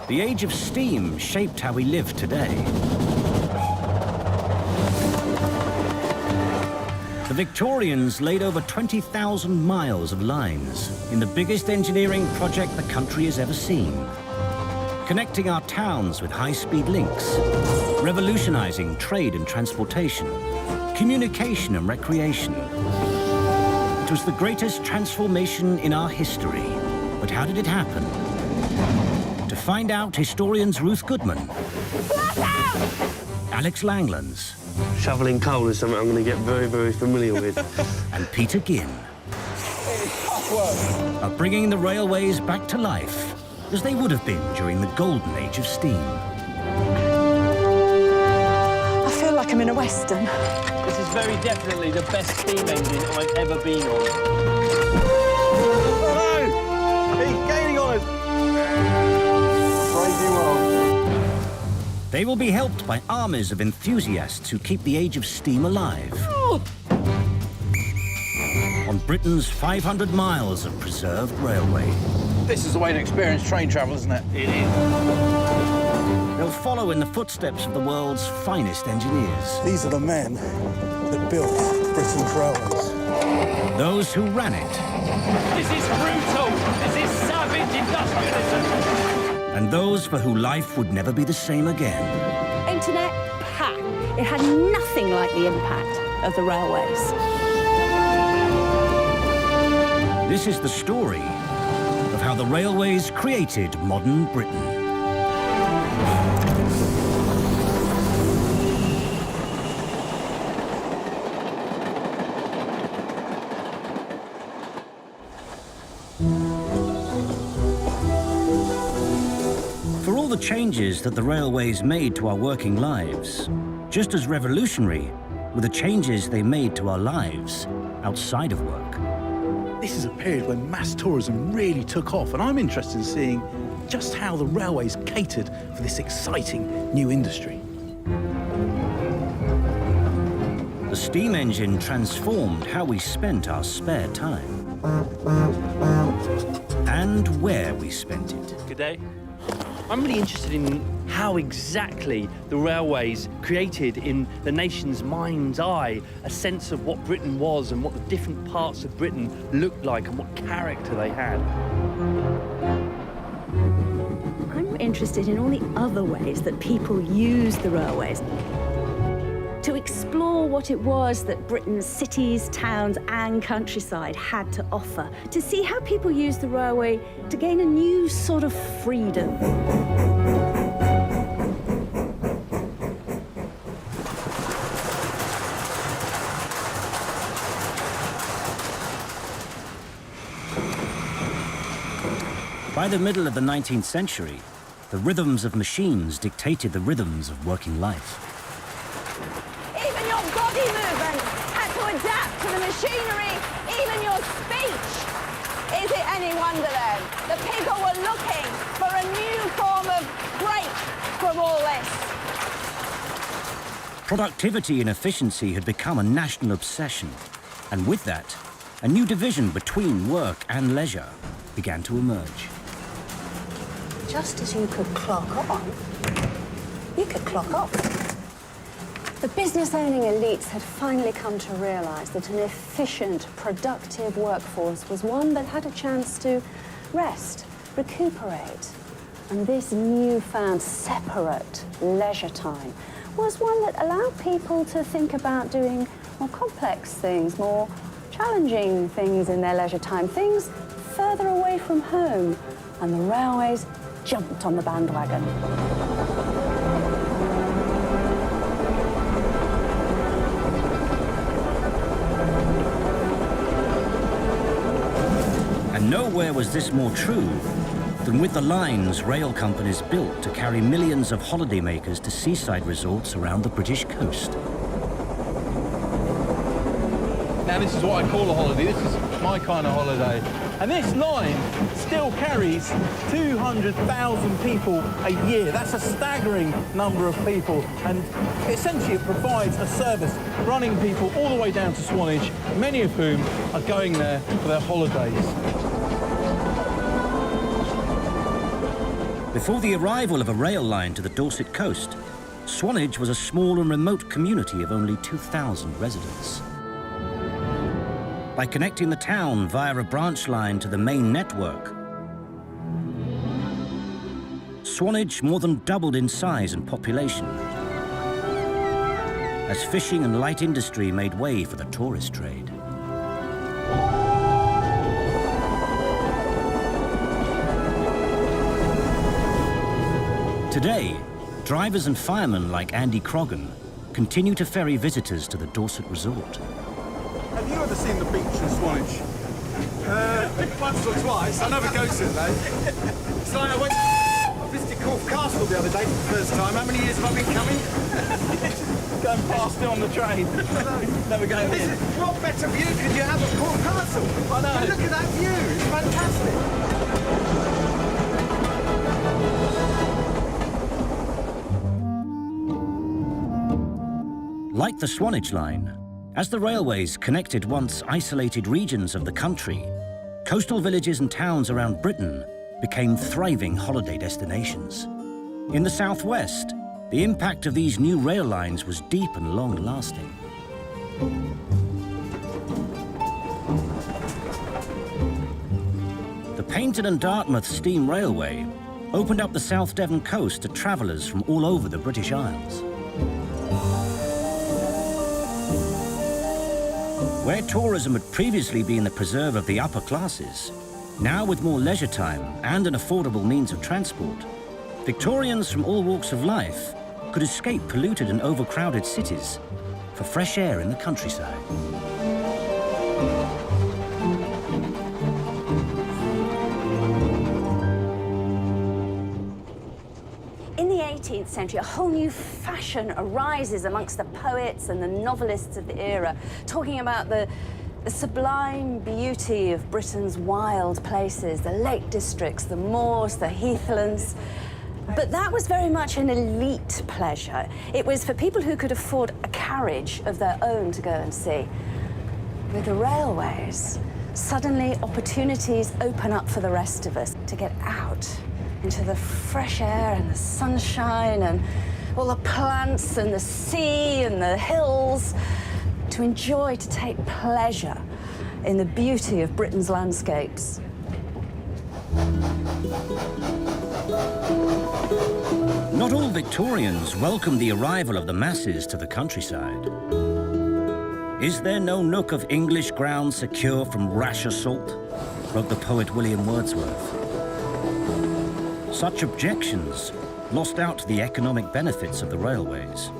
The age of steam shaped how we live today. The Victorians laid over 20,000 miles of lines in the biggest engineering project the country has ever seen, connecting our towns with high-speed links, revolutionizing trade and transportation, communication and recreation. It was the greatest transformation in our history. But how did it happen? To find out, historians Ruth Goodman, Alex Langlands, shoveling coal is something I'm going to get very, very familiar with. and Peter Ginn are bringing the railways back to life as they would have been during the golden age of steam. I feel like I'm in a western. This is very definitely the best steam engine I've ever been on. Oh no! He's gaining on us! Crazy world. They will be helped by armies of enthusiasts who keep the age of steam alive. Oh. On Britain's 500 miles of preserved railway. This is the way to experience train travel, isn't it? It is. They'll follow in the footsteps of the world's finest engineers. These are the men that built Britain's railways. Those who ran it. This is brutal. This is savage industrialism. And those for who life would never be the same again. Internet, ha! It had nothing like the impact of the railways. This is the story of how the railways created modern Britain. For all the changes that the railways made to our working lives, just as revolutionary were the changes they made to our lives outside of work. This is a period when mass tourism really took off, and I'm interested in seeing just how the railways catered for this exciting new industry. The steam engine transformed how we spent our spare time and where we spent it. Good day. I'm really interested in how exactly the railways created in the nation's mind's eye a sense of what Britain was and what the different parts of Britain looked like and what character they had. I'm interested in all the other ways that people used the railways to explore what it was that Britain's cities, towns and countryside had to offer, to see how people used the railway to gain a new sort of freedom. By the middle of the 19th century, the rhythms of machines dictated the rhythms of working life. Even your body movement had to adapt to the machinery, even your speech. Is it any wonder then that people were looking for a new form of break from all this? Productivity and efficiency had become a national obsession, and with that, a new division between work and leisure began to emerge. Just as you could clock on, you could clock off. The business-owning elites had finally come to realise that an efficient, productive workforce was one that had a chance to rest, recuperate. And this newfound separate leisure time was one that allowed people to think about doing more complex things, more challenging things in their leisure time, things further away from home. And the railways jumped on the bandwagon. And nowhere was this more true than with the lines rail companies built to carry millions of holidaymakers to seaside resorts around the British coast. Now this is what I call a holiday. This is my kind of holiday. And this line still carries 200,000 people a year. That's a staggering number of people. And essentially it provides a service running people all the way down to Swanage, many of whom are going there for their holidays. Before the arrival of a rail line to the Dorset coast, Swanage was a small and remote community of only 2,000 residents. By connecting the town via a branch line to the main network, Swanage more than doubled in size and population, as fishing and light industry made way for the tourist trade. Today, drivers and firemen like Andy Croggan continue to ferry visitors to the Dorset resort. Have you ever seen the beach in Swanage? Once or twice. I never go to it though. It's like I visited Corfe Castle the other day for the first time. How many years have I been coming? Going past it on the train. Never going in. What better view could you have of Corfe Castle? I know. Look at that view. It's fantastic. Like the Swanage line, as the railways connected once isolated regions of the country, coastal villages and towns around Britain became thriving holiday destinations. In the southwest, the impact of these new rail lines was deep and long-lasting. The Paignton and Dartmouth Steam Railway opened up the South Devon coast to travellers from all over the British Isles. Where tourism had previously been the preserve of the upper classes, now with more leisure time and an affordable means of transport, Victorians from all walks of life could escape polluted and overcrowded cities for fresh air in the countryside. In the 18th century, a whole new fashion arises amongst the poets and the novelists of the era, talking about the sublime beauty of Britain's wild places, the Lake Districts, the moors, the heathlands. But that was very much an elite pleasure. It was for people who could afford a carriage of their own to go and see. With the railways, suddenly opportunities open up for the rest of us to get out into the fresh air and the sunshine and all the plants and the sea and the hills, to enjoy, to take pleasure in the beauty of Britain's landscapes. Not all Victorians welcomed the arrival of the masses to the countryside. Is there no nook of English ground secure from rash assault? Wrote the poet William Wordsworth. Such objections lost out the economic benefits of the railways,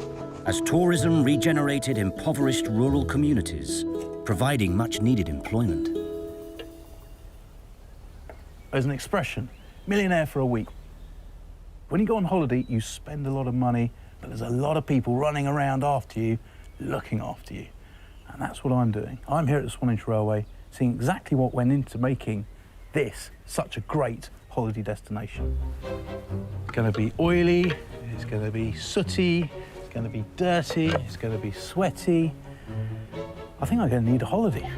as tourism regenerated impoverished rural communities, providing much-needed employment. There's an expression, millionaire for a week. When you go on holiday, you spend a lot of money, but there's a lot of people running around after you, looking after you. And that's what I'm doing. I'm here at the Swanage Railway, seeing exactly what went into making this such a great holiday destination. It's going to be oily, it's going to be sooty, it's going to be dirty, it's going to be sweaty. I think I'm going to need a holiday.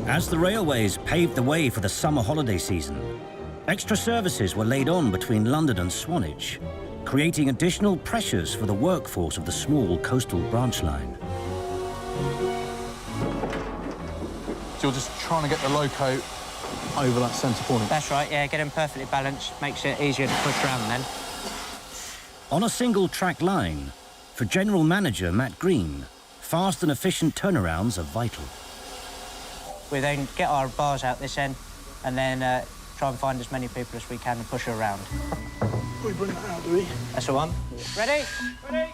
As the railways paved the way for the summer holiday season, extra services were laid on between London and Swanage, creating additional pressures for the workforce of the small coastal branch line. So you're just trying to get the loco over that centre point. That's right, yeah, get them perfectly balanced, makes it easier to push around then. On a single track line, for General Manager Matt Green, fast and efficient turnarounds are vital. We then get our bars out this end and then try and find as many people as we can and push her around. We bring that out, do we? That's the one. Ready? Ready.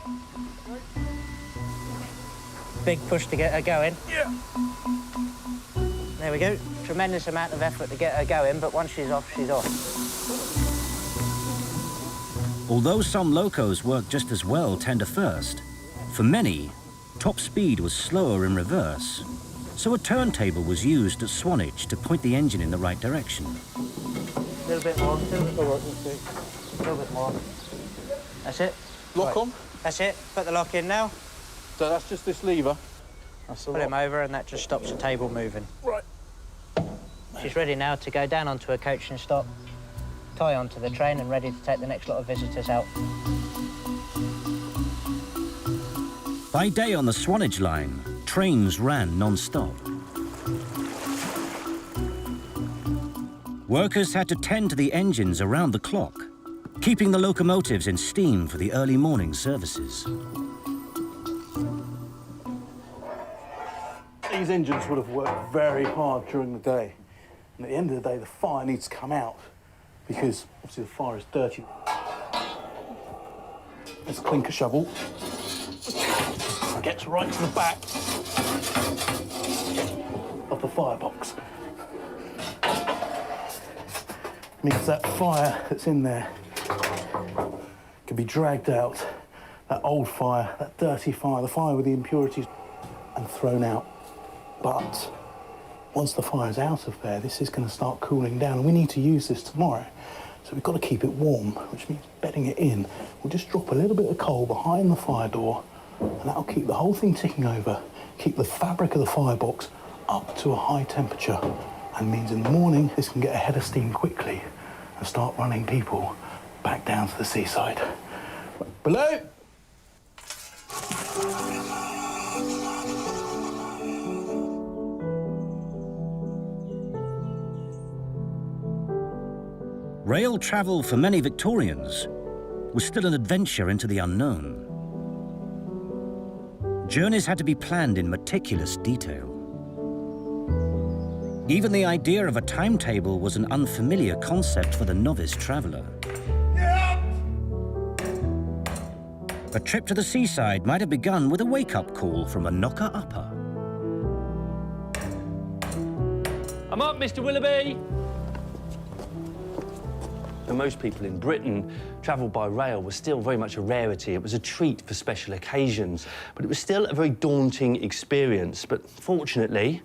Big push to get her going. Yeah. There we go. Tremendous amount of effort to get her going, but once she's off, she's off. Although some locos work just as well tender first, for many, top speed was slower in reverse, so a turntable was used at Swanage to point the engine in the right direction. A little bit more, a little bit more. A little bit more. That's it. Lock Right. on? That's it. Put the lock in now. So that's just this lever? Put him over and that just stops the table moving. Right. She's ready now to go down onto a coach and stop, tie onto the train and ready to take the next lot of visitors out. By day on the Swanage line, trains ran non-stop. Workers had to tend to the engines around the clock, keeping the locomotives in steam for the early morning services. These engines would have worked very hard during the day. And at the end of the day, the fire needs to come out because obviously the fire is dirty. There's a clinker shovel. Gets right to the back of the firebox. Means that fire that's in there can be dragged out, that old fire, that dirty fire, the fire with the impurities, and thrown out. But once the fire's out of there, this is going to start cooling down, and we need to use this tomorrow. So we've got to keep it warm, which means bedding it in. We'll just drop a little bit of coal behind the fire door, and that'll keep the whole thing ticking over, keep the fabric of the firebox up to a high temperature, and means in the morning this can get a head of steam quickly and start running people back down to the seaside. Below! Rail travel for many Victorians was still an adventure into the unknown. Journeys had to be planned in meticulous detail. Even the idea of a timetable was an unfamiliar concept for the novice traveller. A trip to the seaside might have begun with a wake-up call from a knocker-upper. I'm up, Mr. Willoughby. For most people in Britain, travel by rail was still very much a rarity. It was a treat for special occasions, but it was still a very daunting experience. But fortunately,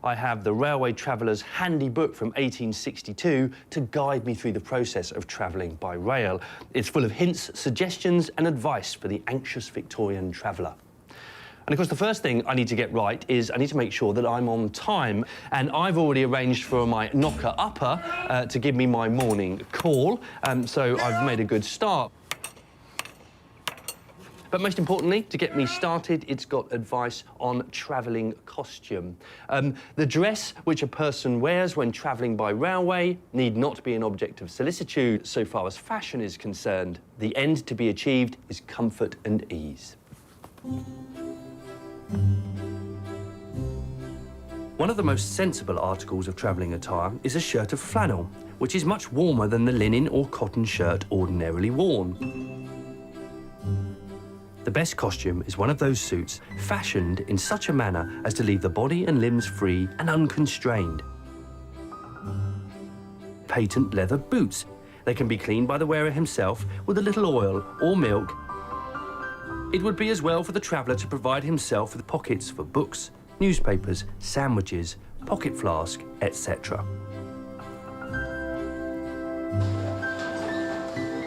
I have the Railway Traveller's Handy Book from 1862 to guide me through the process of travelling by rail. It's full of hints, suggestions and advice for the anxious Victorian traveller. And of course, the first thing I need to get right is I need to make sure that I'm on time. And I've already arranged for my knocker-upper to give me my morning call. So I've made a good start. But most importantly, to get me started, it's got advice on travelling costume. The dress which a person wears when travelling by railway need not be an object of solicitude so far as fashion is concerned. The end to be achieved is comfort and ease. One of the most sensible articles of travelling attire is a shirt of flannel, which is much warmer than the linen or cotton shirt ordinarily worn. The best costume is one of those suits fashioned in such a manner as to leave the body and limbs free and unconstrained. Patent leather boots. They can be cleaned by the wearer himself with a little oil or milk. It would be as well for the traveller to provide himself with pockets for books, newspapers, sandwiches, pocket flask, etc.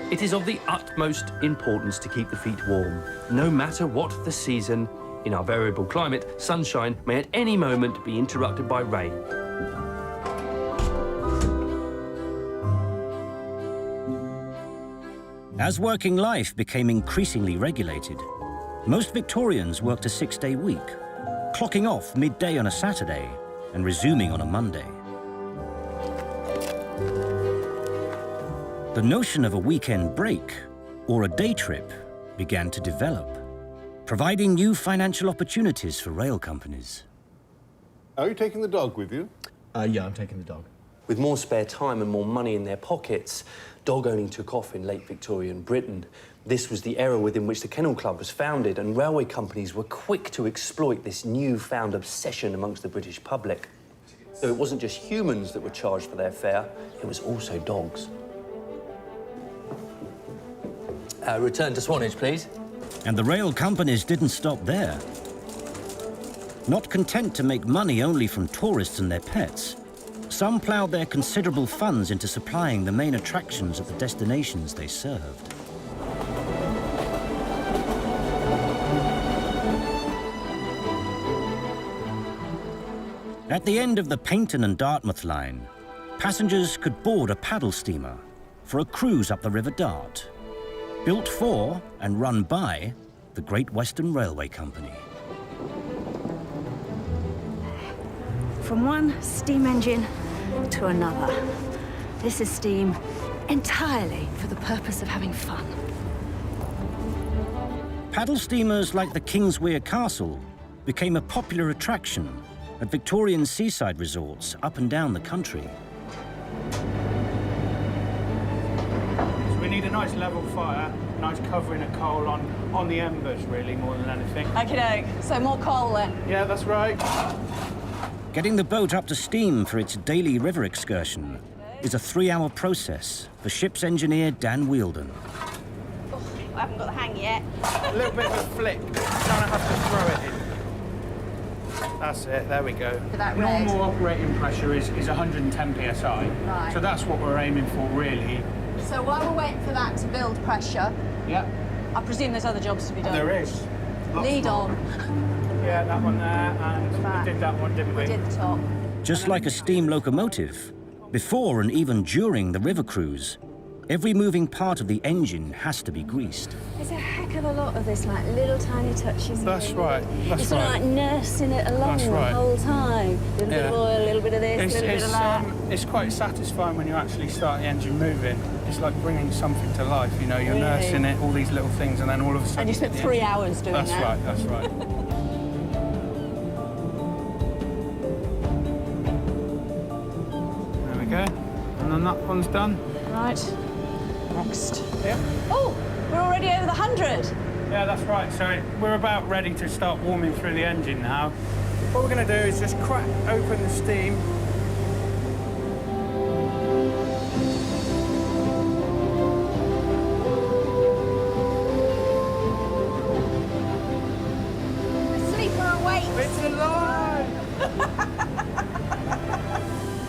It is of the utmost importance to keep the feet warm, no matter what the season. In our variable climate, sunshine may at any moment be interrupted by rain. As working life became increasingly regulated, most Victorians worked a 6-day week, clocking off midday on a Saturday and resuming on a Monday. The notion of a weekend break or a day trip began to develop, providing new financial opportunities for rail companies. Are you taking the dog with you? Yeah, I'm taking the dog. With more spare time and more money in their pockets, dog owning took off in late Victorian Britain. This was the era within which the Kennel Club was founded, and railway companies were quick to exploit this newfound obsession amongst the British public. So it wasn't just humans that were charged for their fare, it was also dogs. Return to Swanage, please. And the rail companies didn't stop there. Not content to make money only from tourists and their pets, some ploughed their considerable funds into supplying the main attractions of the destinations they served. At the end of the Paignton and Dartmouth line, passengers could board a paddle steamer for a cruise up the River Dart, built for and run by the Great Western Railway Company. From one steam engine to another. This is steam entirely for the purpose of having fun. Paddle steamers like the Kingsweir Castle became a popular attraction at Victorian seaside resorts up and down the country. So we need a nice level fire, nice covering of coal on the embers, really, more than anything. Okey-doke. So more coal then? Yeah, that's right. Getting the boat up to steam for its daily river excursion is a 3-hour process for ship's engineer Dan Wheeldon. Oh, I haven't got the hang yet. A little bit of a flick. You kind of have to throw it in. That's it, there we go. That Normal operating pressure is 110 psi. Right. So that's what we're aiming for, really. So while we're waiting for that to build pressure, Yeah, I presume there's other jobs to be done. there is. Lots Lead more. on. Yeah, that one there, and That. we did that one, didn't we? We did the top. Just like a steam locomotive, before and even during the river cruise, every moving part of the engine has to be greased. There's a heck of a lot of this, like little tiny touches. That's right, that's You're sort of right. like nursing it along That's the right. whole time. A little bit of Yeah. oil, a little bit of this, a little bit of that. It's quite satisfying when you actually start the engine moving. It's like bringing something to life, you know, you're Really? nursing it, all these little things, and then all of a sudden... And you spent the 3 engine- hours doing That's that. right, that's right. There we go. And then that one's done. Right. Next. Yeah. Oh, we're already over the 100. Yeah, that's right. So we're about ready to start warming through the engine now. What we're going to do is just crack open the steam. The sleeper awaits. It's alive!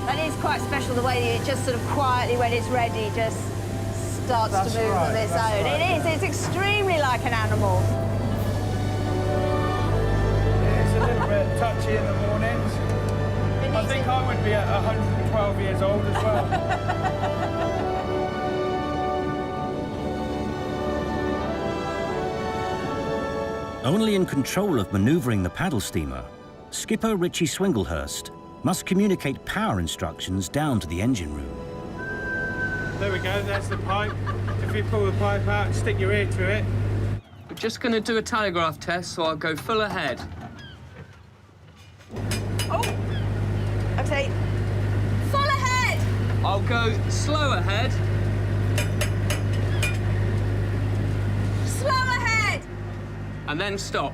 That is quite special, the way it just sort of quietly, when it's ready, just starts That's to move right, of its that's own. right, It is. It's extremely like an animal. It's a little bit touchy in the mornings. I think I would be at 112 years old as well. Only in control of manoeuvring the paddle steamer, skipper Richie Swinglehurst must communicate power instructions down to the engine room. There we go, there's the pipe. If you pull the pipe out, stick your ear to it. We're just going to do a telegraph test, so I'll go full ahead. Oh, okay. Full ahead. I'll go slow ahead. Slow ahead. And then stop.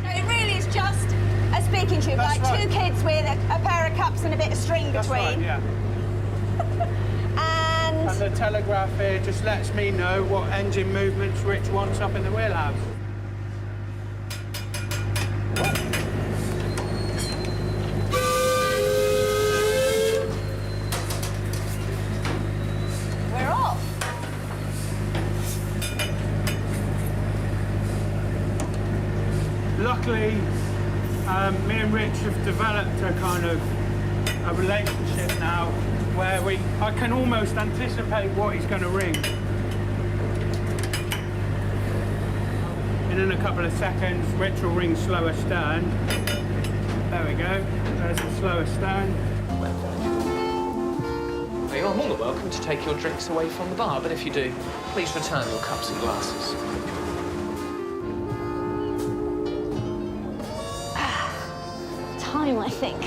No, it really is just a speaking tube, That's like right. 2 kids with a pair of cups and a bit of string That's between. right, yeah. And And the telegraph here just lets me know what engine movements Rich wants up in the wheelhouse. we're off. Luckily, me and Rich have developed a kind of a relationship now where I can almost anticipate what he's going to ring. And in a couple of seconds, Rich will ring slower stern. There we go, there's the slower stern. Well, you're more than welcome to take your drinks away from the bar, but if you do, please return your cups and glasses. Time, I think,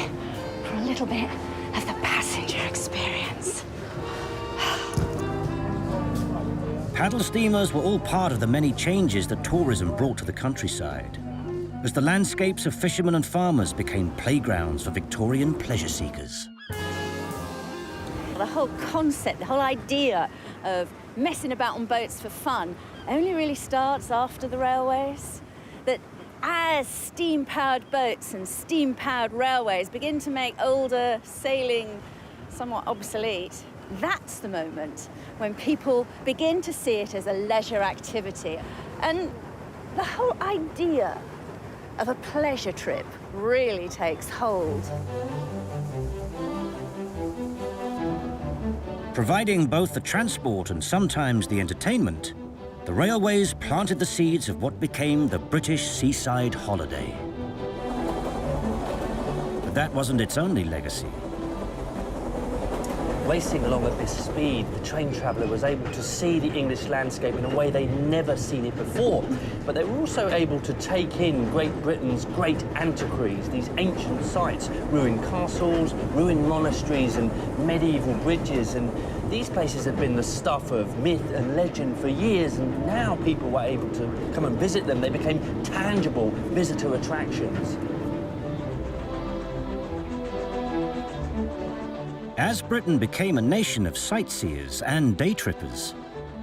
for a little bit of the passenger experience. Paddle steamers were all part of the many changes that tourism brought to the countryside, as the landscapes of fishermen and farmers became playgrounds for Victorian pleasure seekers. The whole concept, the whole idea of messing about on boats for fun only really starts after the railways. That as steam-powered boats and steam-powered railways begin to make older sailing somewhat obsolete, that's the moment when people begin to see it as a leisure activity. And the whole idea of a pleasure trip really takes hold. Providing both the transport and sometimes the entertainment, the railways planted the seeds of what became the British seaside holiday. But that wasn't its only legacy. Racing along at this speed, the train traveller was able to see the English landscape in a way they'd never seen it before. But they were also able to take in Great Britain's great antiquities, these ancient sites, ruined castles, ruined monasteries and medieval bridges. And these places had been the stuff of myth and legend for years, and now people were able to come and visit them. They became tangible visitor attractions. As Britain became a nation of sightseers and day trippers,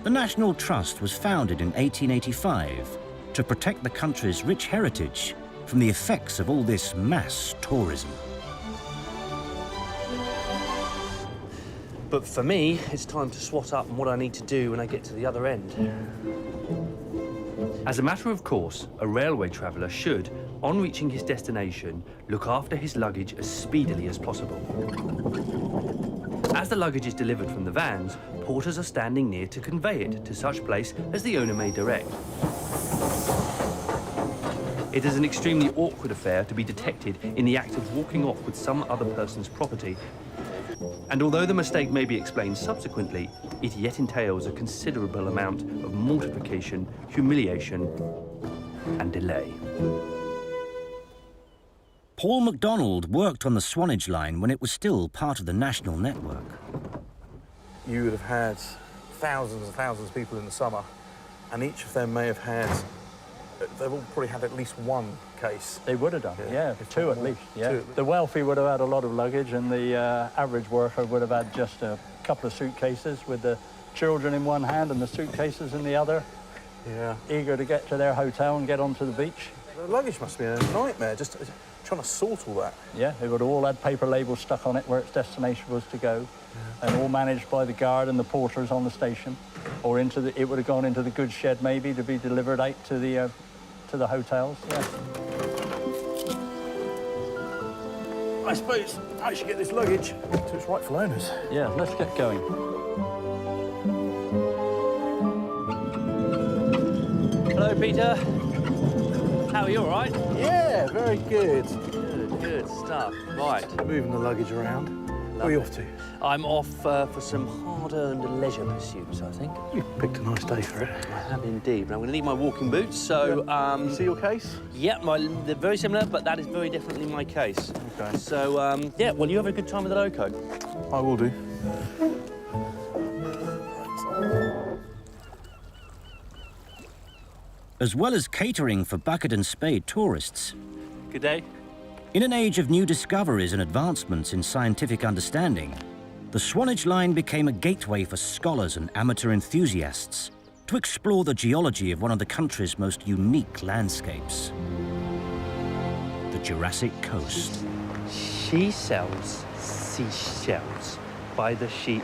the National Trust was founded in 1885 to protect the country's rich heritage from the effects of all this mass tourism. But for me, it's time to swat up on what I need to do when I get to the other end. As a matter of course, a railway traveller should, on reaching his destination, look after his luggage as speedily as possible. As the luggage is delivered from the vans, porters are standing near to convey it to such place as the owner may direct. It is an extremely awkward affair to be detected in the act of walking off with some other person's property. And although the mistake may be explained subsequently, it yet entails a considerable amount of mortification, humiliation, and delay. Paul MacDonald worked on the Swanage line when it was still part of the national network. You would have had thousands and thousands of people in the summer, and each of them may have had, they've all probably had at least one case. They would have done, yeah, two at least, yeah. The wealthy would have had a lot of luggage, and the average worker would have had just a couple of suitcases with the children in one hand and the suitcases in the other, eager to get to their hotel and get onto the beach. The luggage must be a nightmare, just trying to sort all that. Yeah, they would have all had paper labels stuck on it where its destination was to go, and all managed by the guard and the porters on the station, or it would have gone into the goods shed maybe to be delivered out to the hotels. Yeah. I suppose I should get this luggage to its rightful owners. Yeah, let's get going. Hello, Peter. How are you, all right? Yeah, very good. Good stuff. Right. Moving the luggage around. Where are you off to? I'm off for some hard-earned leisure pursuits, I think. You picked a nice day for it. I have indeed, but I'm going to need my walking boots, so... You see your case? Yeah, they're very similar, but that is very definitely my case. OK. So, yeah, well, you have a good time with the loco. I will do. As well as catering for bucket and spade tourists, Good day. in an age of new discoveries and advancements in scientific understanding, the Swanage line became a gateway for scholars and amateur enthusiasts to explore the geology of one of the country's most unique landscapes, the Jurassic Coast. She sells seashells by the sea.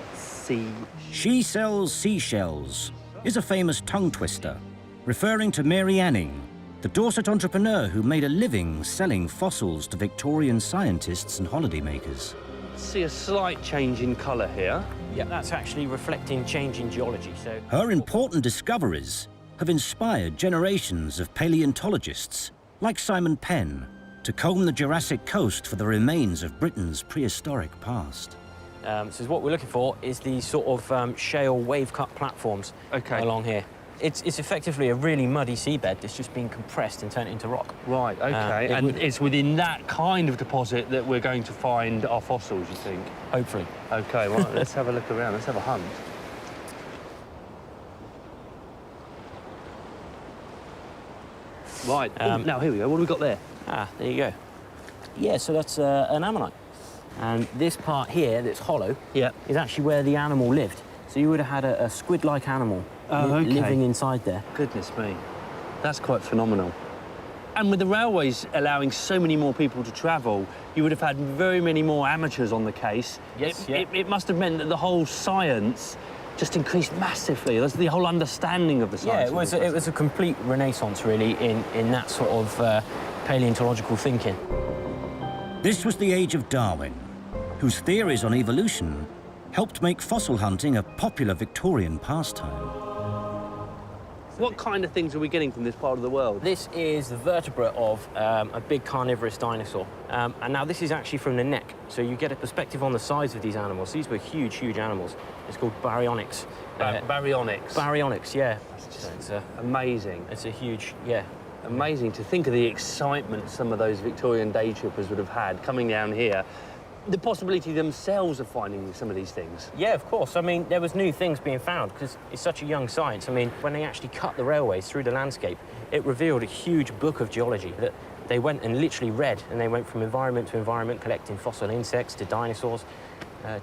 She sells seashells is a famous tongue twister, referring to Mary Anning, the Dorset entrepreneur who made a living selling fossils to Victorian scientists and holidaymakers. See a slight change in colour here. Yeah, that's actually reflecting change in geology, so... Her important discoveries have inspired generations of paleontologists, like Simon Penn, to comb the Jurassic coast for the remains of Britain's prehistoric past. So what we're looking for is these sort of shale wave-cut platforms along here. It's effectively a really muddy seabed that's just been compressed and turned into rock. Right, OK. And it's within that kind of deposit that we're going to find our fossils, you think? Hopefully. OK, right, let's have a look around. Let's have a hunt. Right, now here we go. What have we got there? Ah, there you go. Yeah, so that's an ammonite. And this part here that's hollow is actually where the animal lived. So you would have had a squid-like animal living inside there. Goodness me. That's quite phenomenal. And with the railways allowing so many more people to travel, you would have had very many more amateurs on the case. Yes, it must have meant that the whole science just increased massively. That's the whole understanding of the science. Yeah, it was a complete renaissance, really, in that sort of paleontological thinking. This was the age of Darwin, whose theories on evolution helped make fossil hunting a popular Victorian pastime. What kind of things are we getting from this part of the world? This is the vertebrate of a big carnivorous dinosaur. And now this is actually from the neck, so you get a perspective on the size of these animals. These were huge, huge animals. It's called baryonyx. Baryonyx? Baryonyx, yeah. So it's amazing. It's a huge, yeah. Amazing to think of the excitement some of those Victorian day trippers would have had coming down here. The possibility themselves of finding some of these things. Yeah, of course. I mean, there was new things being found because it's such a young science. I mean, when they actually cut the railways through the landscape, it revealed a huge book of geology that they went and literally read, and they went from environment to environment, collecting fossil insects to dinosaurs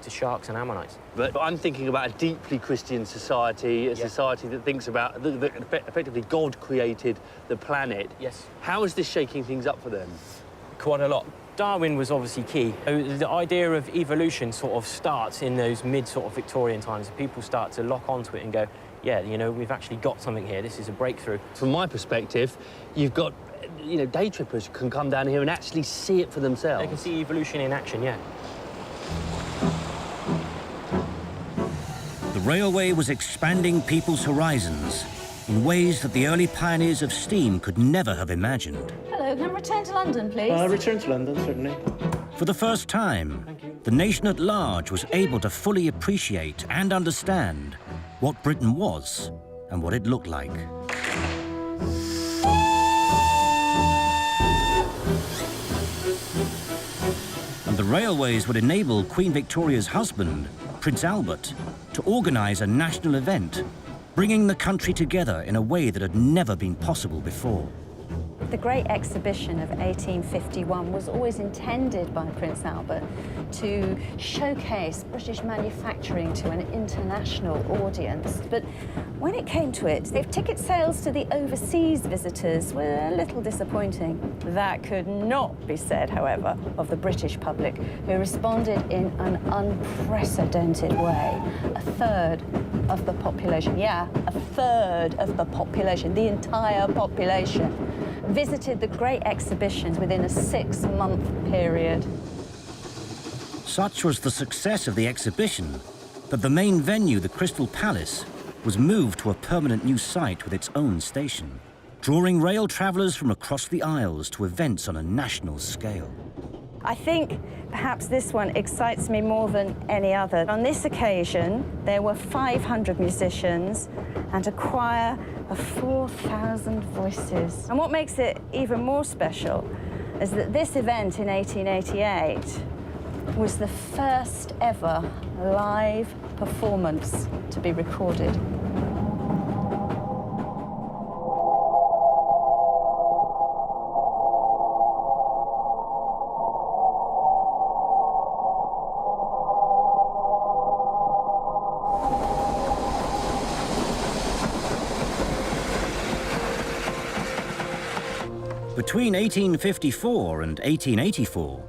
to sharks and ammonites. But I'm thinking about a deeply Christian society, a society that thinks about that effectively God created the planet. Yes. How is this shaking things up for them? Quite a lot. Darwin was obviously key. The idea of evolution sort of starts in those mid sort of Victorian times. People start to lock onto it and go, yeah, you know, we've actually got something here. This is a breakthrough. From my perspective, you've got, you know, day trippers can come down here and actually see it for themselves. They can see evolution in action, yeah. The railway was expanding people's horizons in ways that the early pioneers of steam could never have imagined. Hello, can I return to London, please? Return to London, certainly. For the first time, the nation at large was able to fully appreciate and understand what Britain was and what it looked like. And the railways would enable Queen Victoria's husband, Prince Albert, to organise a national event, bringing the country together in a way that had never been possible before. The Great Exhibition of 1851 was always intended by Prince Albert to showcase British manufacturing to an international audience. But when it came to it, if ticket sales to the overseas visitors were a little disappointing. That could not be said, however, of the British public, who responded in an unprecedented way. A third of the population, yeah, a third of the population, the entire population, visited the Great Exhibition within a 6-month period. Such was the success of the exhibition that the main venue, the Crystal Palace, was moved to a permanent new site with its own station, drawing rail travellers from across the Isles to events on a national scale. I think perhaps this one excites me more than any other. On this occasion, there were 500 musicians and a choir of 4,000 voices. And what makes it even more special is that this event in 1888 was the first ever live performance to be recorded. Between 1854 and 1884,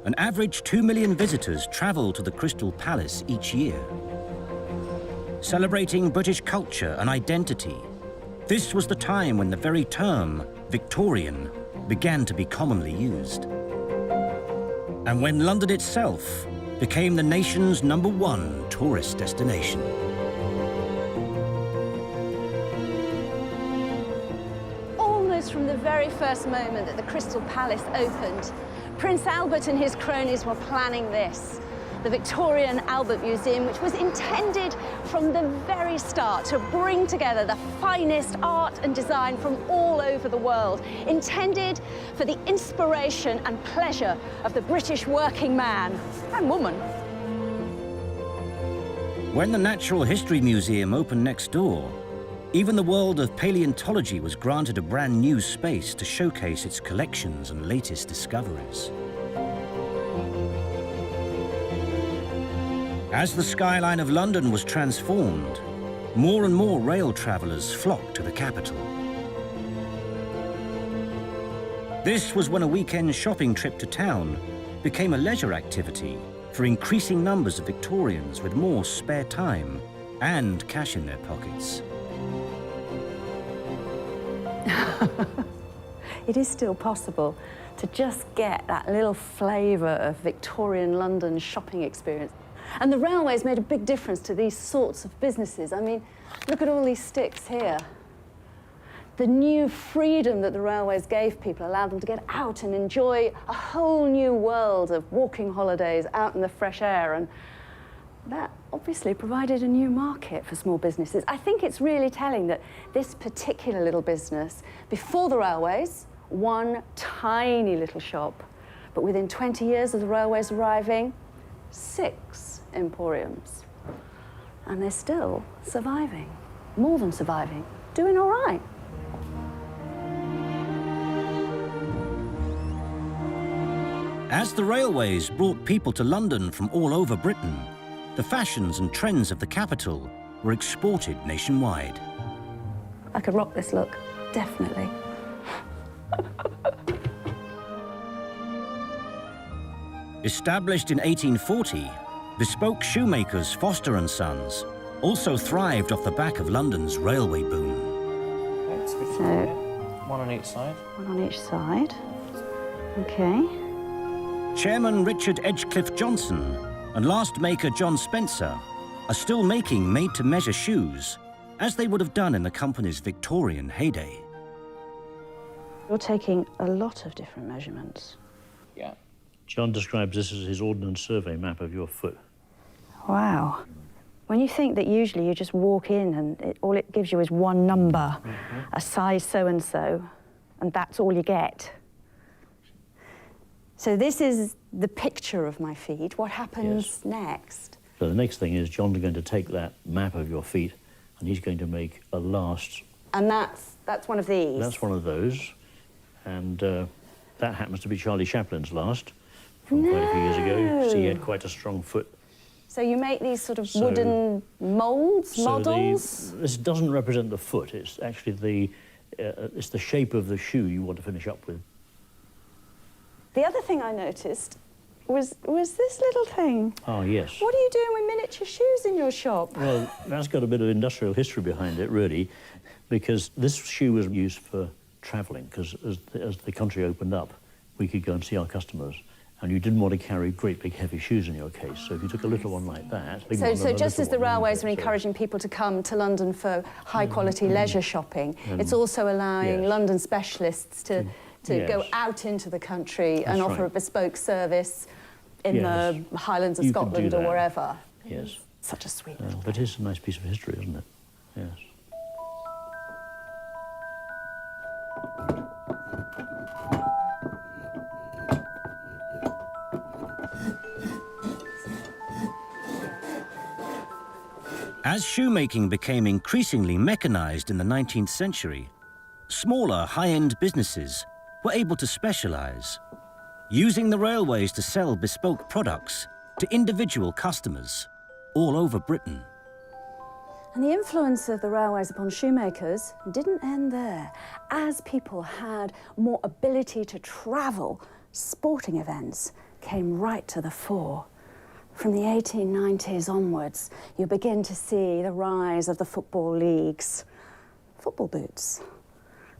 an average 2 million visitors travelled to the Crystal Palace each year. Celebrating British culture and identity, this was the time when the very term Victorian began to be commonly used. And when London itself became the nation's #1 tourist destination. From the very first moment that the Crystal Palace opened, Prince Albert and his cronies were planning this, the Victorian Albert Museum, which was intended from the very start to bring together the finest art and design from all over the world, intended for the inspiration and pleasure of the British working man and woman. When the Natural History Museum opened next door, even the world of paleontology was granted a brand new space to showcase its collections and latest discoveries. As the skyline of London was transformed, more and more rail travellers flocked to the capital. This was when a weekend shopping trip to town became a leisure activity for increasing numbers of Victorians with more spare time and cash in their pockets. it is still possible to just get that little flavour of Victorian London shopping experience. And the railways made a big difference to these sorts of businesses. I mean, look at all these sticks here. The new freedom that the railways gave people allowed them to get out and enjoy a whole new world of walking holidays out in the fresh air, and that obviously provided a new market for small businesses. I think it's really telling that this particular little business, before the railways, one tiny little shop, but within 20 years of the railways arriving, 6 emporiums. And they're still surviving, more than surviving, doing all right. As the railways brought people to London from all over Britain, the fashions and trends of the capital were exported nationwide. I could rock this look, definitely. Established in 1840, bespoke shoemakers Foster & Sons also thrived off the back of London's railway boom. So, one on each side. One on each side. Okay. Chairman Richard Edgecliffe Johnson and last maker John Spencer are still making made-to-measure shoes, as they would have done in the company's Victorian heyday. You're taking a lot of different measurements. Yeah. John describes this as his ordnance survey map of your foot. Wow. When you think that usually you just walk in and all it gives you is one number, a size so-and-so, and that's all you get. So this is the picture of my feet. What happens next? So the next thing is John's going to take that map of your feet and he's going to make a last. And that's one of these? That's one of those. And that happens to be Charlie Chaplin's last from quite a few years ago. So he had quite a strong foot. So you make these sort of wooden moulds, models? This doesn't represent the foot. It's actually it's the shape of the shoe you want to finish up with. The other thing I noticed was this little thing. Oh, yes. What are you doing with miniature shoes in your shop? Well, that's got a bit of industrial history behind it, really, because this shoe was used for travelling, because as the country opened up, we could go and see our customers, and you didn't want to carry great big heavy shoes in your case, so if you took a little one like that... So just as the railways are encouraging people to come to London for high-quality leisure shopping, it's also allowing London specialists to go out into the country and offer a bespoke service in the Highlands of Scotland or wherever. Yes. Such a sweet but it is a nice piece of history, isn't it? Yes. As shoemaking became increasingly mechanized in the 19th century, smaller, high-end businesses were able to specialize, using the railways to sell bespoke products to individual customers all over Britain. And the influence of the railways upon shoemakers didn't end there. As people had more ability to travel, sporting events came right to the fore. From the 1890s onwards, you begin to see the rise of the football leagues. Football boots.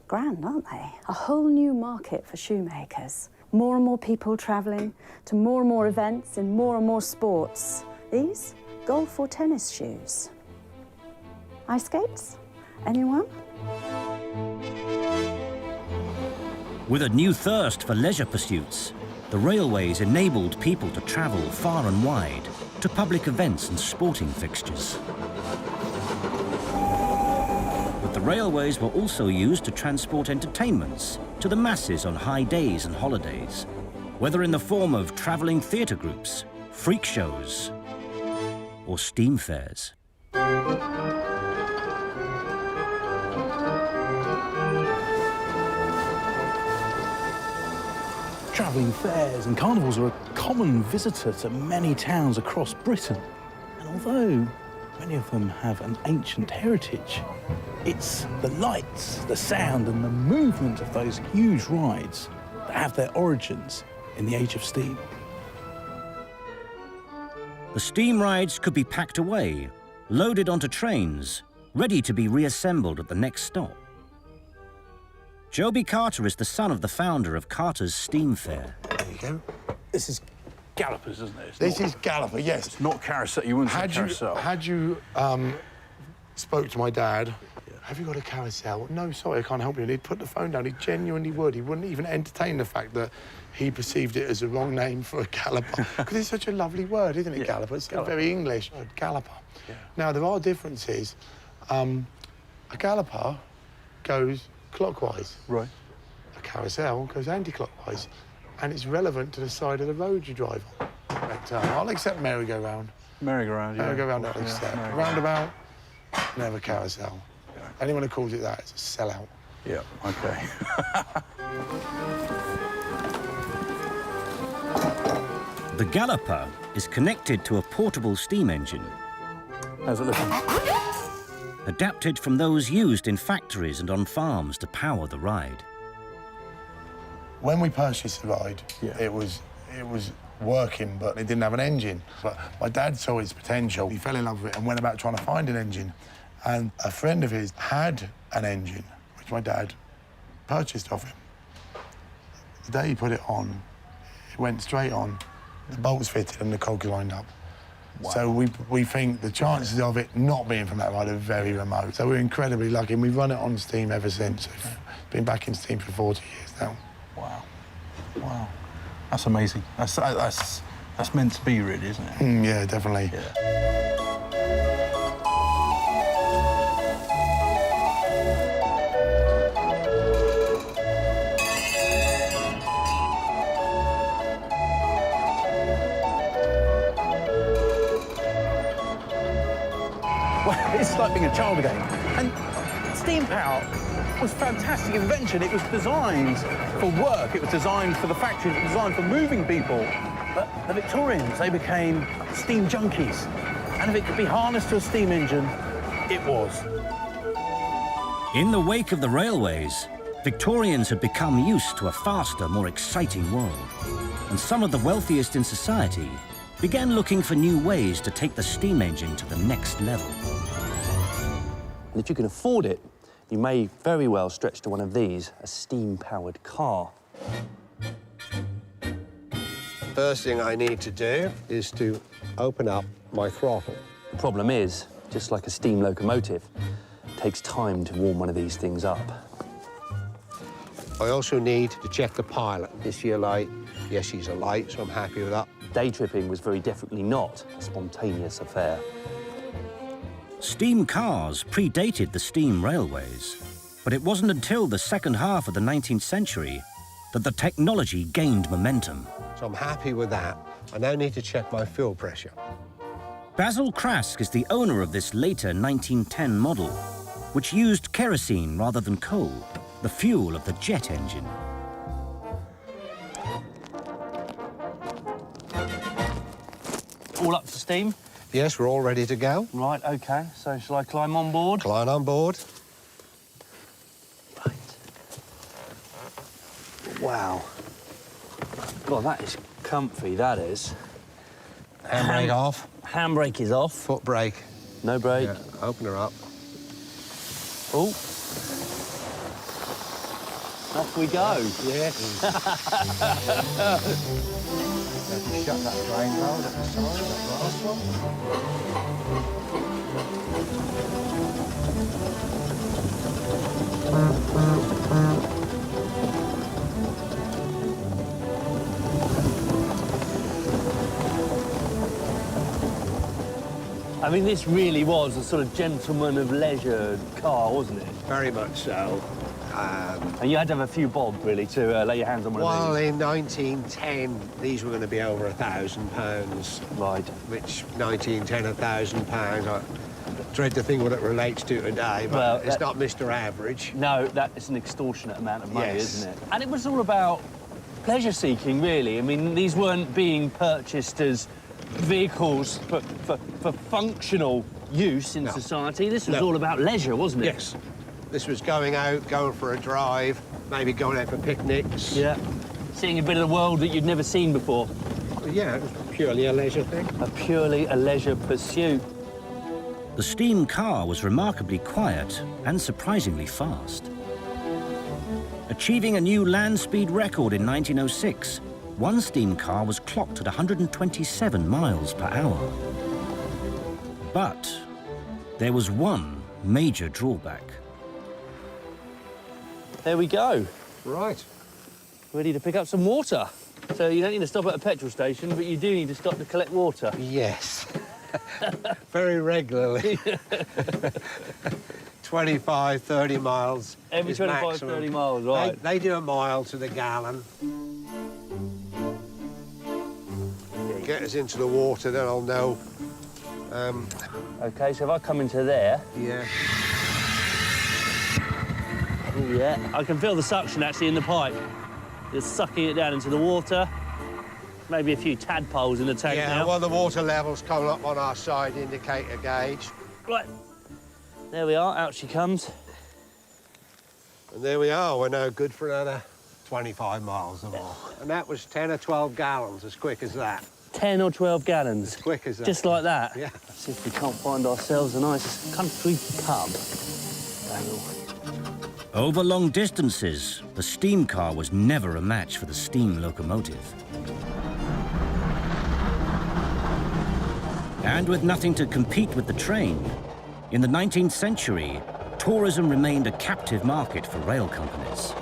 Grand, aren't they? A whole new market for shoemakers. More and more people travelling to more and more events in more and more sports. These, golf or tennis shoes. Ice skates? Anyone? With a new thirst for leisure pursuits, the railways enabled people to travel far and wide to public events and sporting fixtures. But the railways were also used to transport entertainments to the masses on high days and holidays, whether in the form of travelling theatre groups, freak shows, or steam fairs. Travelling fairs and carnivals are a common visitor to many towns across Britain. And although many of them have an ancient heritage, it's the lights, the sound and the movement of those huge rides that have their origins in the age of steam. The steam rides could be packed away, loaded onto trains, ready to be reassembled at the next stop. Joby Carter is the son of the founder of Carter's Steam Fair. There you go. This is gallopers, isn't it? This is galloper, yes. It's not carousel. You wouldn't say carousel. Had you spoke to my dad, have you got a carousel? No, sorry, I can't help you. He'd put the phone down. He genuinely would. He wouldn't even entertain the fact that he perceived it as the wrong name for a galloper. Because it's such a lovely word, isn't it, galloper? It's a very English word, galloper. Yeah. Now, there are differences. A galloper goes clockwise. Right. A carousel goes anti-clockwise. And it's relevant to the side of the road you drive on. But, I'll accept merry-go-round. Merry-go-round, yeah. Merry-go-round, I'll accept. Roundabout, never carousel. Yeah. Anyone who calls it that is a sellout. Yeah, OK. The galloper is connected to a portable steam engine. How's it looking? Adapted from those used in factories and on farms to power the ride. When we purchased the ride, it was working, but it didn't have an engine. But my dad saw its potential. He fell in love with it and went about trying to find an engine. And a friend of his had an engine, which my dad purchased off him. The day he put it on, it went straight on, the bolts fitted and the cogs lined up. Wow. So we think the chances of it not being from that ride are very remote. So we're incredibly lucky, and we've run it on steam ever since. We've been back in steam for 40 years now. Wow. Wow. That's amazing. That's meant to be, really, isn't it? Yeah, definitely. Yeah. Well, it's like being a child again. And steam power was a fantastic invention. It was designed for work, it was designed for the factories, it was designed for moving people. But the Victorians, they became steam junkies. And if it could be harnessed to a steam engine, it was. In the wake of the railways, Victorians had become used to a faster, more exciting world. And some of the wealthiest in society began looking for new ways to take the steam engine to the next level. And if you can afford it, you may very well stretch to one of these, a steam-powered car. First thing I need to do is to open up my throttle. The problem is, just like a steam locomotive, it takes time to warm one of these things up. I also need to check the pilot. Is she a light? Yes, she's a light, so I'm happy with that. Day tripping was very definitely not a spontaneous affair. Steam cars predated the steam railways, but it wasn't until the second half of the 19th century that the technology gained momentum. So I'm happy with that. I now need to check my fuel pressure. Basil Krask is the owner of this later 1910 model, which used kerosene rather than coal, the fuel of the jet engine. All up to steam? Yes, we're all ready to go. Right, OK. So shall I climb on board? Climb on board. Right. Wow. God, that is comfy, that is. Handbrake off. Handbrake is off. Foot brake. No brake. Yeah, open her up. Oh. Off we go. Yes. Shut that drain valve at the side, that last one. I mean, this really was a sort of gentleman of leisure car, wasn't it? Very much so. And you had to have a few bob, really, to lay your hands on one of Well, these. in 1910, these were going to be over £1,000. Right. Which, 1910, £1,000, I dread to think what it relates to today, but Well, it's not Mr. Average. No, that is an extortionate amount of money, Yes. isn't it? And it was all about pleasure-seeking, really. I mean, these weren't being purchased as vehicles for functional use in society. This was all about leisure, wasn't it? Yes. This was going out, going for a drive, maybe going out for picnics. Yeah. Seeing a bit of the world that you'd never seen before. Yeah, it was purely a leisure thing. Purely a leisure pursuit. The steam car was remarkably quiet and surprisingly fast. Achieving a new land speed record in 1906, one steam car was clocked at 127 miles per hour. But there was one major drawback. There we go. Right. Ready to pick up some water. So you don't need to stop at a petrol station, but you do need to stop to collect water. Yes. Very regularly. 25, 30 miles. Every 25, maximum. 30 miles, right. They do a mile to the gallon. Get us into the water, then I'll know. OK, so if I come into there... Yeah. Yeah, I can feel the suction actually in the pipe. Just sucking it down into the water. Maybe a few tadpoles in the tank now. Yeah, well, the water level's coming up on our side indicator gauge. Right. There we are, out she comes. And there we are, we're now good for another 25 miles or more. And that was 10 or 12 gallons, as quick as that. 10 or 12 gallons? As quick as that. Just like that? Yeah. See if we can't find ourselves a nice country pub. Over long distances, the steam car was never a match for the steam locomotive. And with nothing to compete with the train, in the 19th century, tourism remained a captive market for rail companies.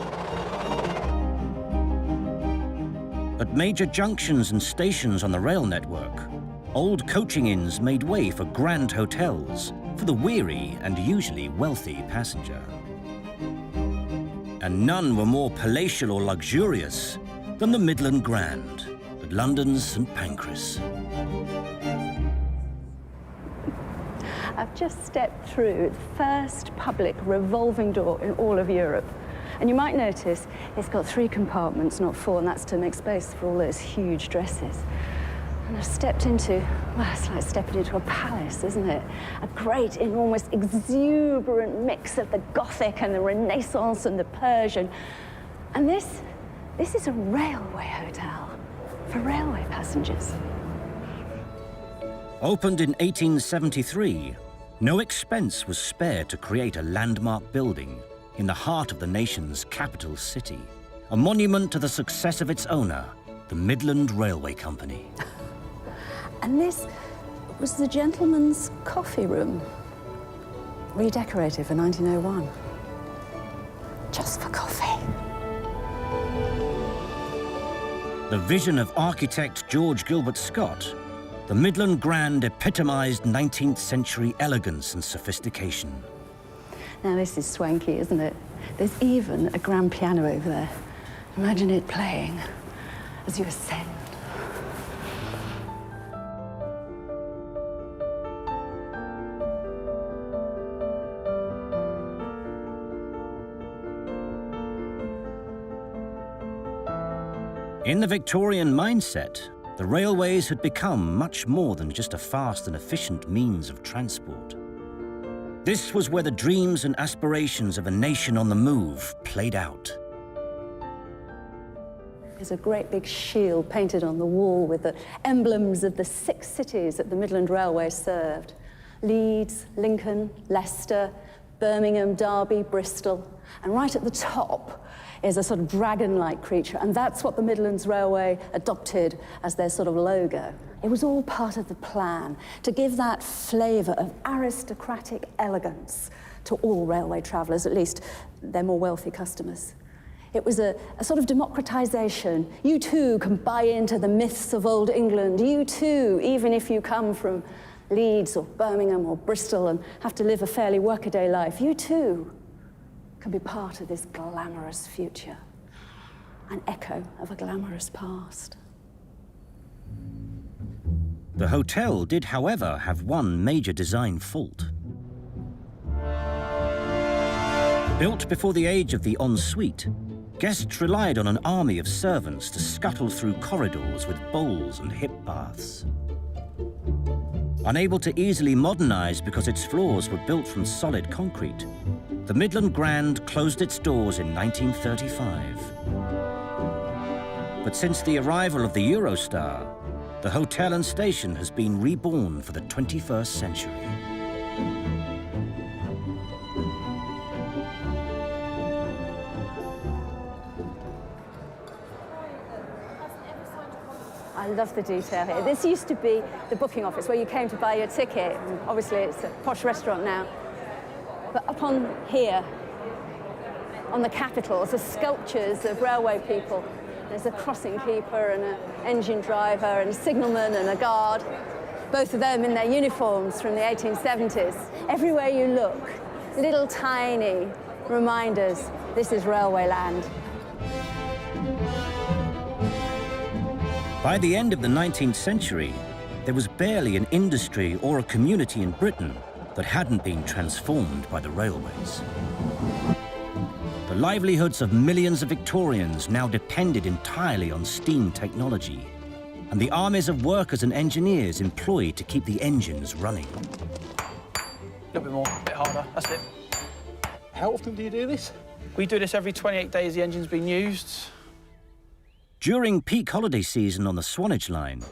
At major junctions and stations on the rail network, old coaching inns made way for grand hotels for the weary and usually wealthy passenger. And none were more palatial or luxurious than the Midland Grand at London's St Pancras. I've just stepped through the first public revolving door in all of Europe. And you might notice it's got 3 compartments, not 4, and that's to make space for all those huge dresses. And I've stepped into, well, it's like stepping into a palace, isn't it? A great, enormous, exuberant mix of the Gothic and the Renaissance and the Persian. And this is a railway hotel for railway passengers. Opened in 1873, no expense was spared to create a landmark building in the heart of the nation's capital city, a monument to the success of its owner, the Midland Railway Company. And this was the gentleman's coffee room, redecorated for 1901. Just for coffee. The vision of architect George Gilbert Scott, the Midland Grand epitomized 19th century elegance and sophistication. Now this is swanky, isn't it? There's even a grand piano over there. Imagine it playing as you ascend. In the Victorian mindset, the railways had become much more than just a fast and efficient means of transport. This was where the dreams and aspirations of a nation on the move played out. There's a great big shield painted on the wall with the emblems of the 6 cities that the Midland Railway served. Leeds, Lincoln, Leicester, Birmingham, Derby, Bristol. And right at the top is a sort of dragon-like creature, and that's what the Midlands Railway adopted as their sort of logo. It was all part of the plan to give that flavour of aristocratic elegance to all railway travellers, at least their more wealthy customers. It was a sort of democratisation. You too can buy into the myths of old England. You too, even if you come from Leeds or Birmingham or Bristol and have to live a fairly workaday life, you too can be part of this glamorous future, an echo of a glamorous past. The hotel did, however, have one major design fault. Built before the age of the ensuite, guests relied on an army of servants to scuttle through corridors with bowls and hip baths. Unable to easily modernize because its floors were built from solid concrete, the Midland Grand closed its doors in 1935. But since the arrival of the Eurostar, the hotel and station has been reborn for the 21st century. I love the detail here. This used to be the booking office where you came to buy your ticket. And obviously, it's a posh restaurant now. But up on here, on the capitals, are sculptures of railway people. There's a crossing keeper and an engine driver and a signalman and a guard, both of them in their uniforms from the 1870s. Everywhere you look, little tiny reminders, this is railway land. By the end of the 19th century, there was barely an industry or a community in Britain that hadn't been transformed by the railways. The livelihoods of millions of Victorians now depended entirely on steam technology, and the armies of workers and engineers employed to keep the engines running. A little bit more, a bit harder, that's it. How often do you do this? We do this every 28 days the engine's been used. During peak holiday season on the Swanage line,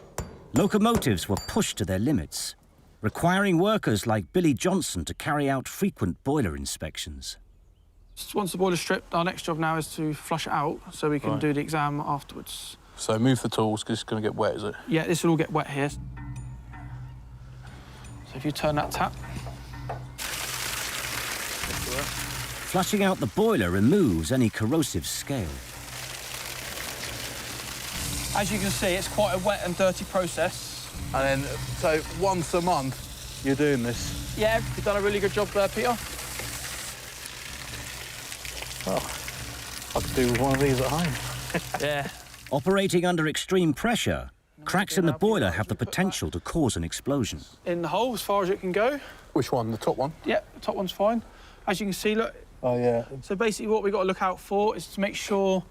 locomotives were pushed to their limits, requiring workers like Billy Johnson to carry out frequent boiler inspections. Just once the boiler's stripped, our next job now is to flush it out so we can do the exam afterwards. So move the tools because it's going to get wet, is it? Yeah, this will all get wet here. So if you turn that tap. Flushing out the boiler removes any corrosive scale. As you can see, it's quite a wet and dirty process. And then, so once a month, you're doing this? Yeah, you've done a really good job there, Peter. Oh, I could do with one of these at home. Yeah. Operating under extreme pressure, cracks in the boiler have the potential to cause an explosion. In the hole, as far as it can go. Which one, the top one? Yeah, the top one's fine. As you can see, look. Oh, yeah. So basically what we've got to look out for is to make sure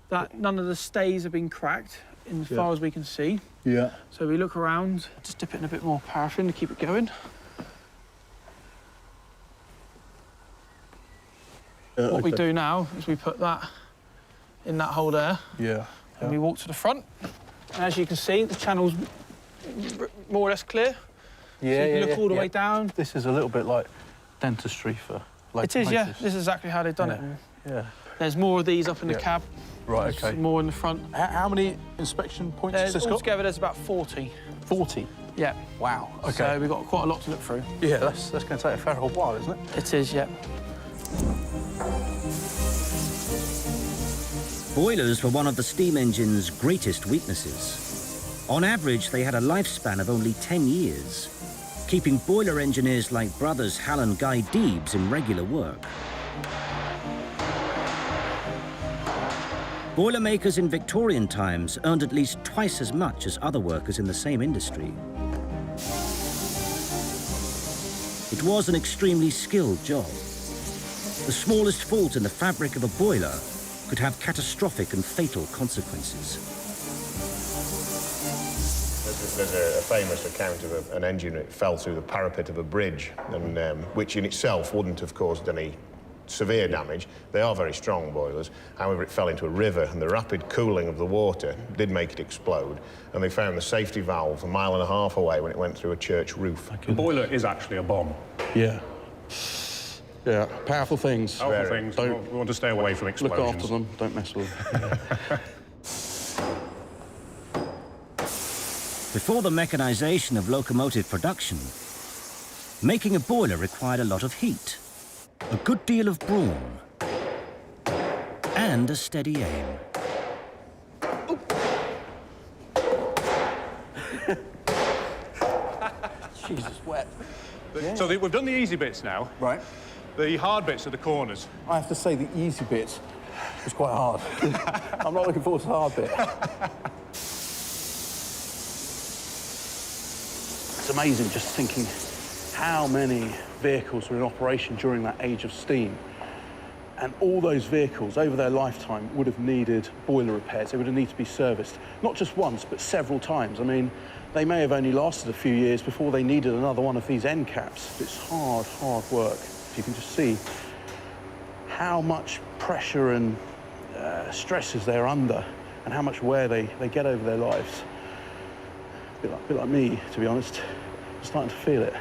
that none of the stays have been cracked as far as we can see. Yeah. So we look around, just dip it in a bit more paraffin to keep it going. What we do now is we put that in that hole there. Yeah. And we walk to the front. And as you can see, the channel's more or less clear. Yeah, so you can look all the way down. This is a little bit like dentistry for It is, yeah. This is exactly how they've done it. Yeah. There's more of these up in the cab. Right, There's more in the front. How many inspection points has this got? Altogether, there's about 40. 40? Yeah. Wow, OK. So we've got quite a lot to look through. Yeah, that's going to take a fair old while, isn't it? It is, yeah. Boilers were one of the steam engine's greatest weaknesses. On average, they had a lifespan of only 10 years, keeping boiler engineers like brothers Hal and Guy Deebs in regular work. Boilermakers in Victorian times earned at least twice as much as other workers in the same industry. It was an extremely skilled job. The smallest fault in the fabric of a boiler could have catastrophic and fatal consequences. There's a famous account of an engine that fell through the parapet of a bridge, and which in itself wouldn't have caused any severe damage. They are very strong boilers. However, it fell into a river, and the rapid cooling of the water did make it explode. And they found the safety valve a mile and a half away when it went through a church roof. The boiler is actually a bomb. Yeah. Yeah, powerful things. Powerful things. We want to stay away from explosions. Look after them, don't mess with them. Before the mechanization of locomotive production, making a boiler required a lot of heat, a good deal of brawn, and a steady aim. Jesus, wet. So we've done the easy bits now. Right. The hard bits are the corners. I have to say the easy bit was quite hard. I'm not looking forward to the hard bit. It's amazing just thinking how many vehicles were in operation during that age of steam. And all those vehicles, over their lifetime, would have needed boiler repairs. They would have needed to be serviced, not just once, but several times. I mean, they may have only lasted a few years before they needed another one of these end caps. It's hard, hard work. You can just see how much pressure and stresses they're under and how much wear they get over their lives. A bit like me, to be honest. I'm starting to feel it.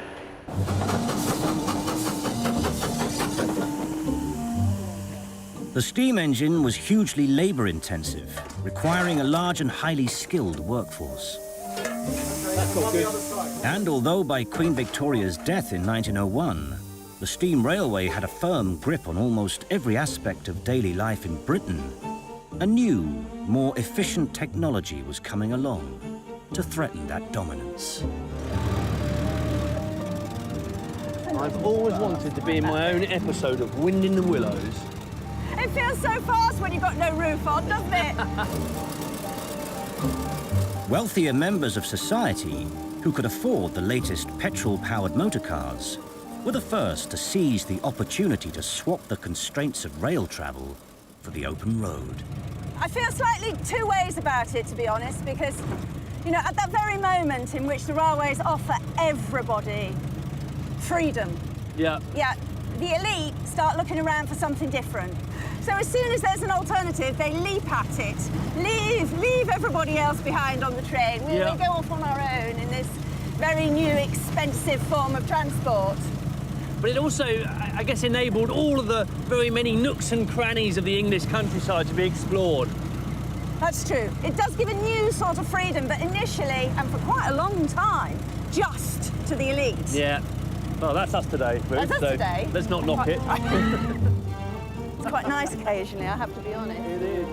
The The steam engine was hugely labour-intensive, requiring a large and highly skilled workforce. And although by Queen Victoria's death in 1901, the steam railway had a firm grip on almost every aspect of daily life in Britain, a new, more efficient technology was coming along to threaten that dominance. I've always wanted to be in my own episode of Wind in the Willows. It feels so fast when you've got no roof on, doesn't it? Wealthier members of society who could afford the latest petrol-powered motor cars were the first to seize the opportunity to swap the constraints of rail travel for the open road. I feel slightly two ways about it, to be honest, because, you know, at that very moment in which the railways offer everybody freedom, yeah, the elite start looking around for something different. So as soon as there's an alternative, they leap at it, leave everybody else behind on the train. We go off on our own in this very new, expensive form of transport. But it also, I guess, enabled all of the very many nooks and crannies of the English countryside to be explored. That's true. It does give a new sort of freedom, but initially, and for quite a long time, just to the elite. Yeah. Well, that's us today, Ruth. That's us today. Let's not knock it. It's quite nice occasionally, I have to be honest. It is.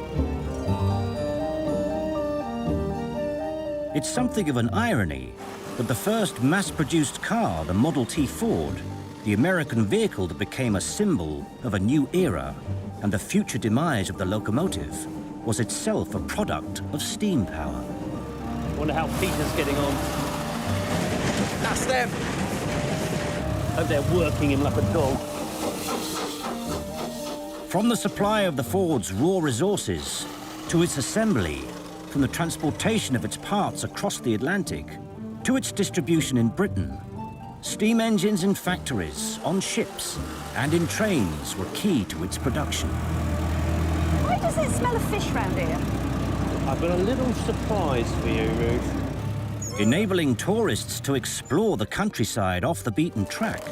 It's something of an irony that the first mass-produced car, the Model T Ford, the American vehicle that became a symbol of a new era and the future demise of the locomotive, was itself a product of steam power. Wonder how Peter's getting on. That's them. Hope they're working him like a dog. From the supply of the Ford's raw resources to its assembly, from the transportation of its parts across the Atlantic to its distribution in Britain, steam engines in factories, on ships, and in trains were key to its production. Why does it smell of fish round here? I've got a little surprise for you, Ruth. Enabling tourists to explore the countryside off the beaten track,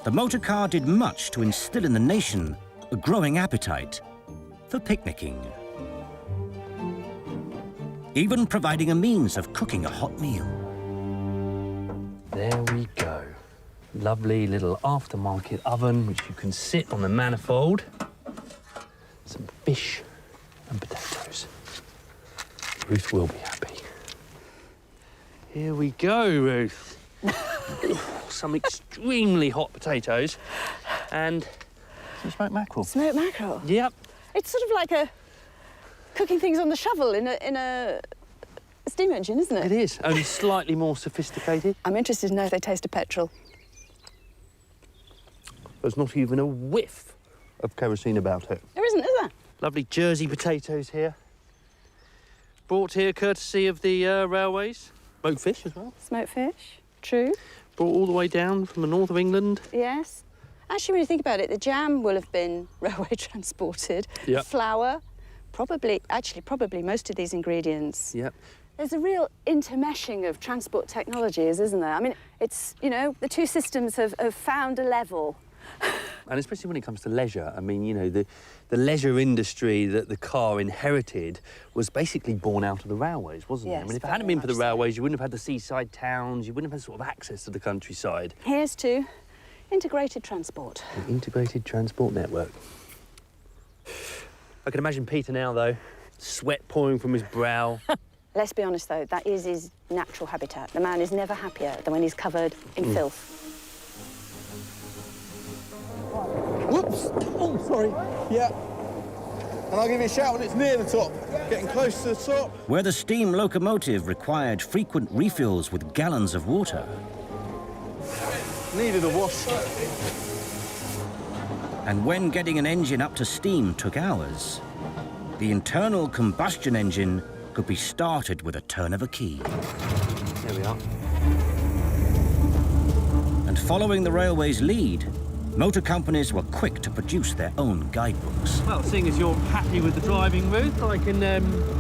the motor car did much to instill in the nation a growing appetite for picnicking. Even providing a means of cooking a hot meal. There we go. Lovely little aftermarket oven, which you can sit on the manifold. Some fish and potatoes. Ruth will be happy. Here we go, Ruth. Some extremely hot potatoes and some smoked mackerel. Smoked mackerel? Yep. It's sort of like cooking things on the shovel in a steam engine, isn't it? It is, only slightly more sophisticated. I'm interested to know if they taste of petrol. There's not even a whiff of kerosene about it. There isn't, is there? Lovely Jersey potatoes here. Brought here courtesy of the railways. Smoked fish as well. Smoked fish, true. Brought all the way down from the north of England. Yes. Actually, when you think about it, the jam will have been railway transported. Yep. Flour, probably most of these ingredients. Yep. There's a real intermeshing of transport technologies, isn't there? I mean, it's, you know, the two systems have found a level. And especially when it comes to leisure, I mean, you know, the leisure industry that the car inherited was basically born out of the railways, wasn't it? I mean, if it hadn't been for the railways, you wouldn't have had the seaside towns, you wouldn't have had sort of access to the countryside. Here's to integrated transport. An integrated transport network. I can imagine Peter now, though, sweat pouring from his brow. Let's be honest, though, that is his natural habitat. The man is never happier than when he's covered in filth. Whoops! Oh, sorry. Yeah. And I'll give you a shout when it's near the top. Getting close to the top. Where the steam locomotive required frequent refills with gallons of water. Needed a wash. And when getting an engine up to steam took hours, the internal combustion engine could be started with a turn of a key. There we are. And following the railway's lead, motor companies were quick to produce their own guidebooks. Well, seeing as you're happy with the driving, Ruth, I can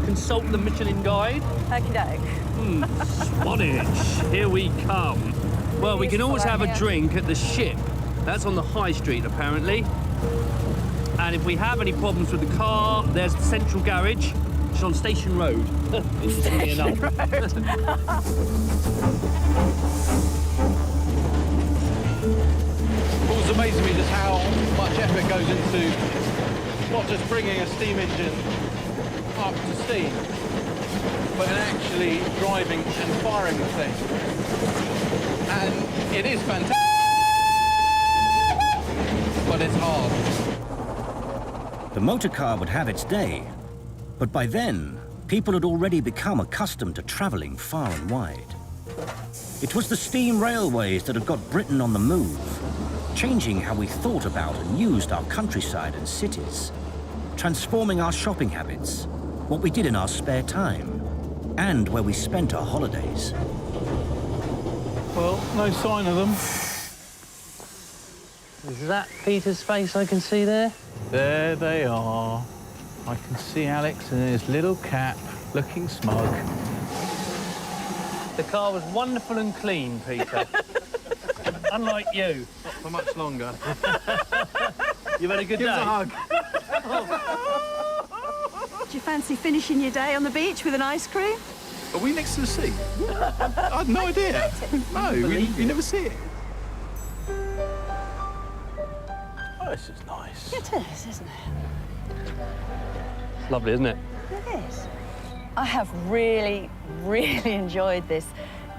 consult the Michelin guide. Okey-doke. Swanage, here we come. Well, we can always have a drink at the Ship. That's on the high street, apparently. And if we have any problems with the car, there's the central garage. It's on Station Road. Station Road. Always amazes me just how much effort goes into not just bringing a steam engine up to steam, but in actually driving and firing the thing. And it is fantastic, but it's hard. The motor car would have its day, but by then, people had already become accustomed to travelling far and wide. It was the steam railways that had got Britain on the move, changing how we thought about and used our countryside and cities, transforming our shopping habits, what we did in our spare time, and where we spent our holidays. Well, no sign of them. Is that Peter's face I can see there? There they are. I can see Alex in his little cap, looking smug. The car was wonderful and clean, Peter. Unlike you. Not for much longer. You've had a good day. Give us a hug. Do you fancy finishing your day on the beach with an ice cream? Are we next to the sea? I had no idea. No, you never see it. Oh, this is nice. It is, isn't it? It's lovely, isn't it? It is. I have really, really enjoyed this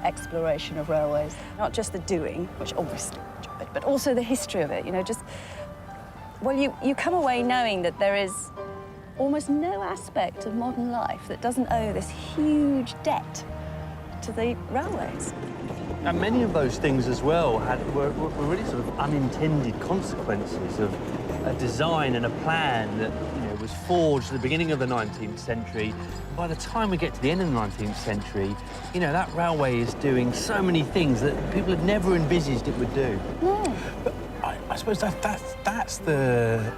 exploration of railways. Not just the doing, which obviously I enjoyed, but also the history of it, you know, just... Well, you come away knowing that there is almost no aspect of modern life that doesn't owe this huge debt to the railways. And many of those things as well were really sort of unintended consequences of a design and a plan that, you know, was forged at the beginning of the 19th century. By the time we get to the end of the 19th century, you know, that railway is doing so many things that people had never envisaged it would do. No. But I suppose that's the...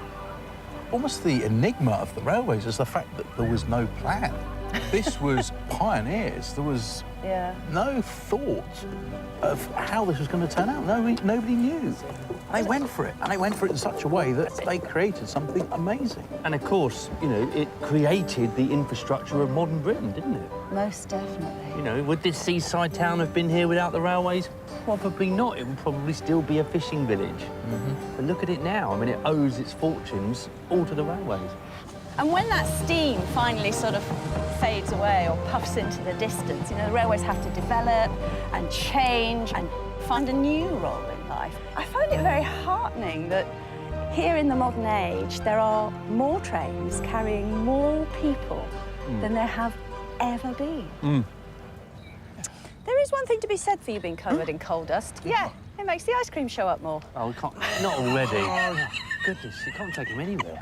almost the enigma of the railways is the fact that there was no plan. This was pioneers. There was no thought of how this was going to turn out. Nobody knew. They went for it, and they went for it in such a way that they created something amazing. And of course, you know, it created the infrastructure of modern Britain, didn't it? Most definitely. You know, would this seaside town have been here without the railways? Probably not. It would probably still be a fishing village. But look at it now. I mean, it owes its fortunes all to the railways. And when that steam finally sort of fades away or puffs into the distance, you know, the railways have to develop and change and find a new role in life. I find it very heartening that here in the modern age, there are more trains carrying more people than there have ever been. There is one thing to be said for you being covered in coal dust. Yeah, it makes the ice cream show up more. Oh, we can't. Not already. Oh, goodness, you can't take them anywhere.